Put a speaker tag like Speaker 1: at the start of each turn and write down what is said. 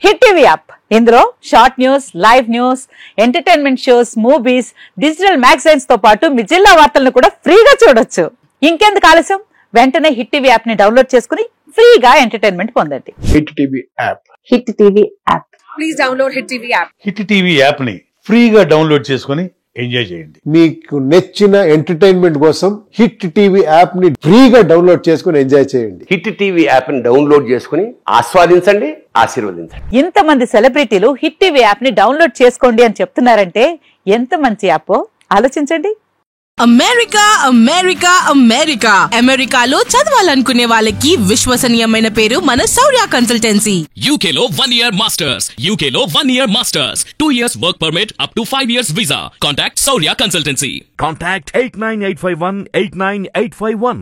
Speaker 1: Hit TV app ఇందులో short news, live news, entertainment shows, movies, digital magazines తో పాటు మీ జిల్లా వార్తలను కూడా ఫ్రీగా చూడొచ్చు. ఇంకెందుకు ఆలస్యం, వెంటనే హిట్ టీవీ యాప్ ని డౌన్లోడ్ చేసుకుని ఫ్రీగా ఎంటర్టైన్మెంట్ పొందండి.
Speaker 2: Hit TV app.
Speaker 1: Hit TV app.
Speaker 3: Please download hit TV app.
Speaker 4: Hit TV app ని ఫ్రీగా డౌన్లోడ్ చేసుకుని ఎంజాయ్ చేయండి.
Speaker 2: మీకు నచ్చిన ఎంటర్టైన్మెంట్ కోసం హిట్ టీవీ యాప్ ని ఫ్రీగా డౌన్లోడ్ చేసుకుని ఎంజాయ్ చేయండి.
Speaker 5: హిట్ టీవీ యాప్ ని డౌన్లోడ్ చేసుకుని ఆస్వాదించండి, ఆశీర్వదించండి.
Speaker 1: ఇంతమంది సెలబ్రిటీలు హిట్ టీవీ యాప్ ని డౌన్లోడ్ చేసుకోండి అని చెప్తున్నారంటే ఎంత మంచి యాప్ ఆలోచించండి.
Speaker 6: అమెరికా అమెరికా అమెరికా అమెరికాలో చదవాలనుకునే వాళ్ళకి విశ్వసనీయమైన పేరు మన శౌర్య కన్సల్టెన్సీ.
Speaker 7: UK లో 1 year masters, UK లో 1 year masters, 2 years work permit up to 5 years visa. Contact Saurya Consultancy.
Speaker 8: Contact 89851 89851.